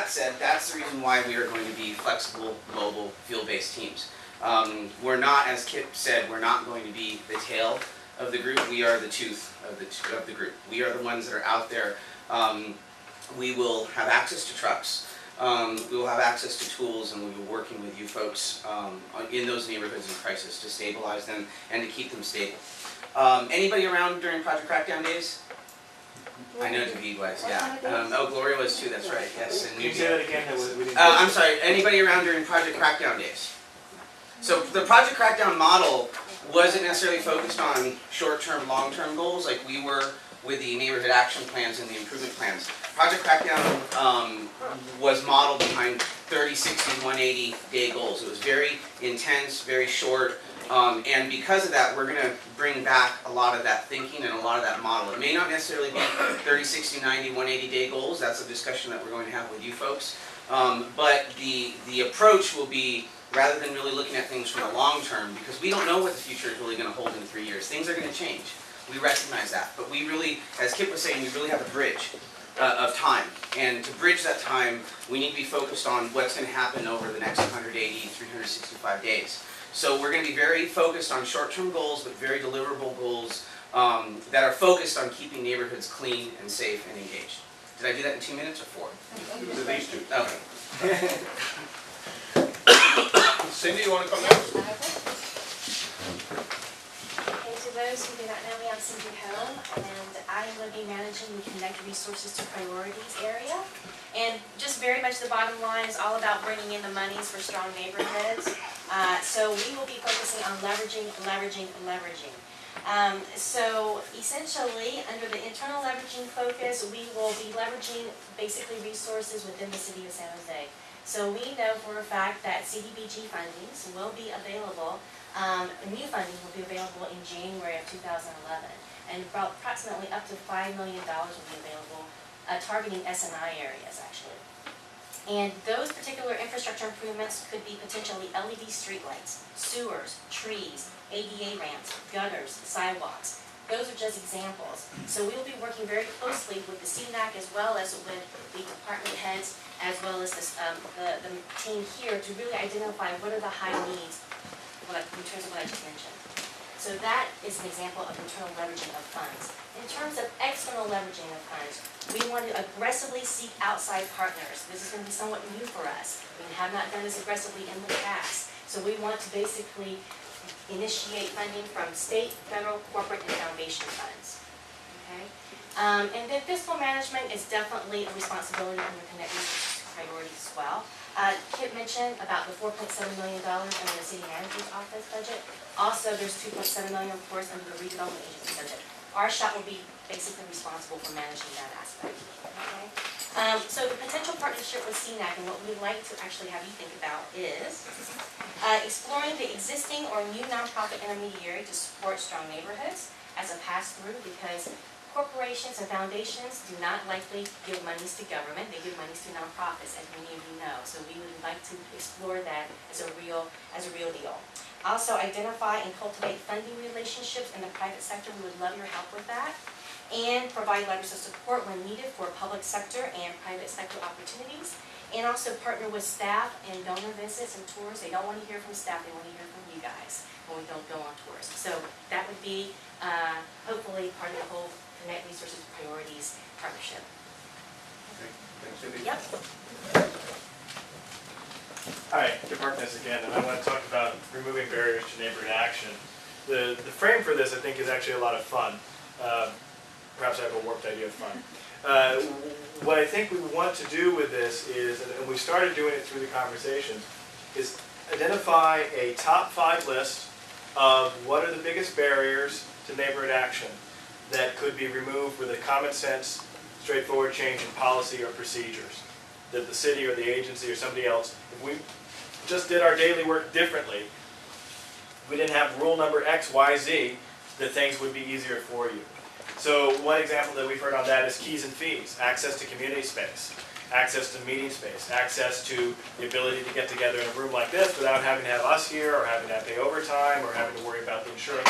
that said, that's the reason why we are going to be flexible, mobile, field-based teams. We're not, as Kip said, we're not going to be the tail of the group. We are the tooth of the group. We are the ones that are out there. We will have access to trucks. We will have access to tools, and we'll be working with you folks in those neighborhoods in crisis to stabilize them and to keep them stable. Anybody around during Project Crackdown days? I know David was, yeah. Oh, Gloria was too, that's right, yes. And Can you say that again? We didn't I'm sorry, anybody around during Project Crackdown days? So the Project Crackdown model wasn't necessarily focused on short-term, long-term goals like we were with the neighborhood action plans and the improvement plans. Project Crackdown was modeled behind 30, 60, 180 day goals. It was very intense, very short, and because of that, we're going to bring back a lot of that thinking and a lot of that model. It may not necessarily be 30, 60, 90, 180 day goals. That's a discussion that we're going to have with you folks. But the approach will be, rather than really looking at things from the long term, because we don't know what the future is really going to hold in 3 years. Things are going to change. We recognize that. But we really, as Kip was saying, we really have a bridge of time. And to bridge that time, we need to be focused on what's going to happen over the next 180, 365 days. So we're going to be very focused on short-term goals, but very deliverable goals that are focused on keeping neighborhoods clean and safe and engaged. Did I do that in 2 minutes or 4? It was these two. Okay. Cindy, you want to come next? Okay, to those who do not know me, I'm Cindy Home, and I am going to be managing the Connect Resources to Priorities area. And just very much the bottom line is all about bringing in the monies for strong neighborhoods. So we will be focusing on leveraging. So essentially, under the internal leveraging focus, we will be leveraging basically resources within the city of San Jose. So we know for a fact that CDBG fundings will be available, new funding will be available in January of 2011. And about approximately up to $5 million will be available, targeting SNI areas actually. And those particular infrastructure improvements could be potentially LED streetlights, sewers, trees, ADA ramps, gutters, sidewalks. Those are just examples. So we will be working very closely with the CNAC as well as with the department heads, as well as the team here to really identify what are the high needs in terms of what I just mentioned. So that is an example of internal leveraging of funds. In terms of external leveraging of funds, we want to aggressively seek outside partners. This is going to be somewhat new for us. We have not done this aggressively in the past. So we want to basically initiate funding from state, federal, corporate, and foundation funds. Okay? And then fiscal management is definitely a responsibility under Connect Resources Priorities as well. Kip mentioned about the $4.7 million under the city manager's office budget. Also, there's $2.7 million, of course, under the redevelopment agency budget. Our shop will be basically responsible for managing that aspect. Okay? So the potential partnership with CNAC and what we'd like to actually have you think about is exploring the existing or new nonprofit intermediary to support strong neighborhoods as a pass-through, because corporations and foundations do not likely give monies to government. They give monies to nonprofits, as many of you know. So we would like to explore that as a real deal. Also, identify and cultivate funding relationships in the private sector. We would love your help with that. And provide letters of support when needed for public sector and private sector opportunities. And also partner with staff and donor visits and tours. They don't want to hear from staff, they want to hear from you guys when we don't go on tours. So that would be hopefully part of the whole Connect Resources Priorities partnership. Okay. Thanks, Cindy. Yep. Hi, Kip Harkness again, and I want to talk about removing barriers to neighborhood action. The frame for this, I think, is actually a lot of fun. Perhaps I have a warped idea of fun. What I think we want to do with this is, and we started doing it through the conversations, is identify a top 5 list of what are the biggest barriers to neighborhood action that could be removed with a common sense, straightforward change in policy or procedures. That the city or the agency or somebody else, if we just did our daily work differently, we didn't have rule number X, Y, Z, that things would be easier for you. So one example that we've heard on that is keys and fees, access to community space, access to meeting space, access to the ability to get together in a room like this without having to have us here or having to pay overtime or having to worry about the insurance.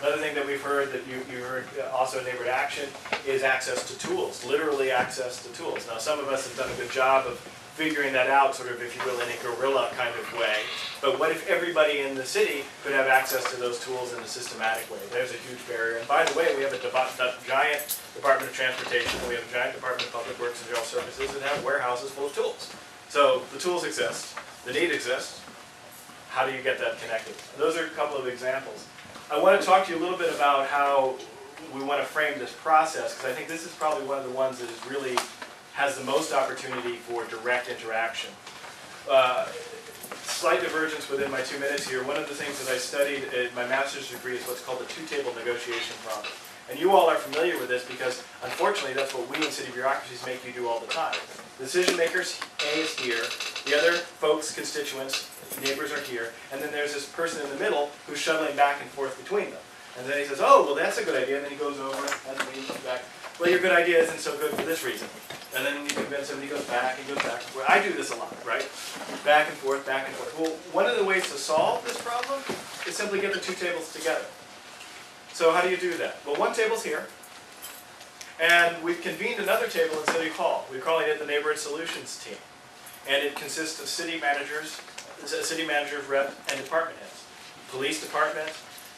Another thing that we've heard that you heard also in Neighborhood Action is access to tools, literally access to tools. Now, some of us have done a good job of figuring that out, sort of, if you will, in a guerrilla kind of way. But what if everybody in the city could have access to those tools in a systematic way? There's a huge barrier. And by the way, we have a giant Department of Transportation, we have a giant Department of Public Works and General Services that have warehouses full of tools. So the tools exist, the need exists. How do you get that connected? Those are a couple of examples. I want to talk to you a little bit about how we want to frame this process, because I think this is probably one of the ones that is really has the most opportunity for direct interaction. Slight divergence within my 2 minutes here. One of the things that I studied in my master's degree is what's called the two-table negotiation problem. And you all are familiar with this because, unfortunately, that's what we in city bureaucracies make you do all the time. Decision makers, A is here, the other folks, constituents, neighbors are here, and then there's this person in the middle who's shuttling back and forth between them. And then he says, oh, well, that's a good idea, and then he goes over, and then he comes back. Well, your good idea isn't so good for this reason. And then you convince him, and he goes back and goes back and forth. I do this a lot, right? Back and forth, back and forth. Well, one of the ways to solve this problem is simply get the two tables together. So how do you do that? Well, one table's here, and we've convened another table in City Hall. We're calling it the Neighborhood Solutions Team. And it consists of city managers, rep, and department heads. Police department,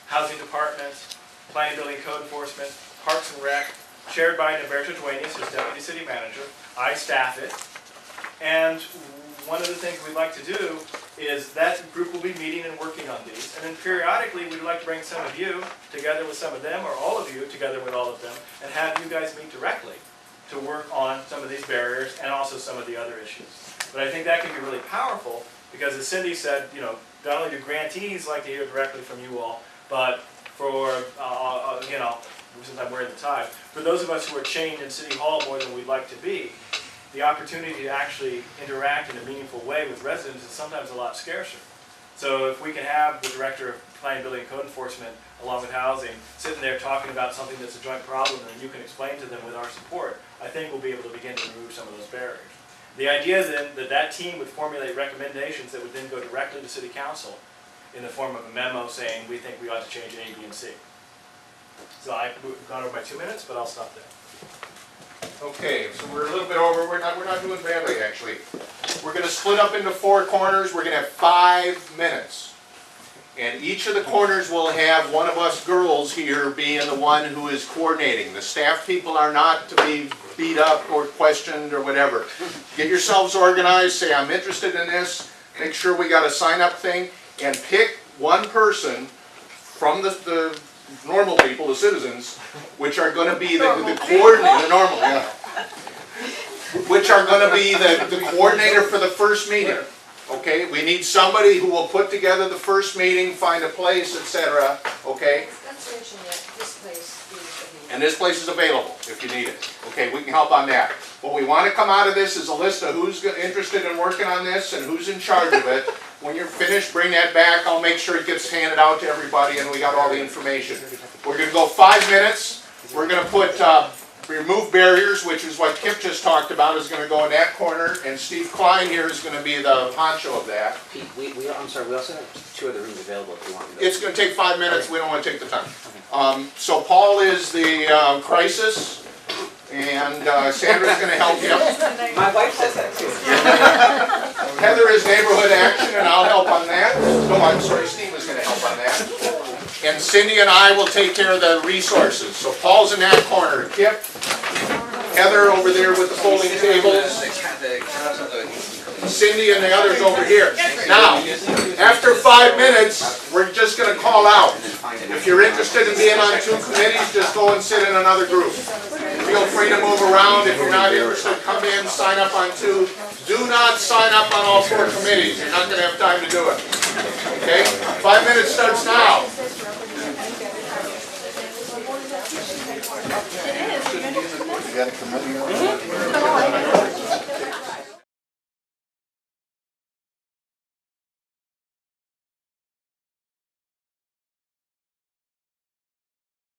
housing department, planning, building, code enforcement, parks and rec, chaired by Naberta Duenas, who's deputy city manager. I staff it. And one of the things we'd like to do is that group will be meeting and working on these. And then periodically, we'd like to bring some of you together with some of them, or all of you together with all of them, and have you guys meet directly to work on some of these barriers and also some of the other issues. But I think that can be really powerful because, as Cindy said, you know, not only do grantees like to hear directly from you all, but for, you know, since I'm wearing the tie, for those of us who are chained in City Hall more than we'd like to be, the opportunity to actually interact in a meaningful way with residents is sometimes a lot scarcer. So if we can have the Director of Planning, Building, and Code Enforcement, along with Housing, sitting there talking about something that's a joint problem and you can explain to them with our support, I think we'll be able to begin to remove some of those barriers. The idea then that that team would formulate recommendations that would then go directly to City Council in the form of a memo saying we think we ought to change A, B, and C. So I've gone over my 2 minutes, but I'll stop there. Okay, so we're a little bit over. We're not doing badly, actually. We're going to split up into 4 corners. We're going to have 5 minutes. And each of the corners will have one of us girls here being the one who is coordinating. The staff people are not to be beat up or questioned or whatever. Get yourselves organized. Say, I'm interested in this. Make sure we got a sign-up thing. And pick one person from the normal people, the citizens, which are going to be the coordinator, the normal, yeah. Which are going to be the coordinator for the first meeting. Okay, we need somebody who will put together the first meeting, find a place, etc. Okay? Let's mention that this place is available. And this place is available if you need it. Okay, we can help on that. What we want to come out of this is a list of who's interested in working on this and who's in charge of it. When you're finished, bring that back. I'll make sure it gets handed out to everybody and we got all the information. We're going to go 5 minutes. We're going to put remove barriers, which is what Kip just talked about, is going to go in that corner. And Steve Klein here is going to be the honcho of that. Pete, I'm sorry, we also have 2 other rooms available if you want. It's going to take 5 minutes. We don't want to take the time. So Paul is the crisis. And Sandra's going to help him. My wife says that too. Heather is Neighborhood Action, and I'll help on that. No, I'm sorry, Steve is going to help on that. And Cindy and I will take care of the resources. So Paul's in that corner. Kip, Heather over there with the folding tables. Cindy and the others over here. Now, after 5 minutes, we're just going to call out. If you're interested in being on 2 committees, just go and sit in another group. Feel free to move around. If you're not interested, come in, sign up on 2. Do not sign up on all 4 committees. You're not going to have time to do it. Okay? 5 minutes starts now. It is.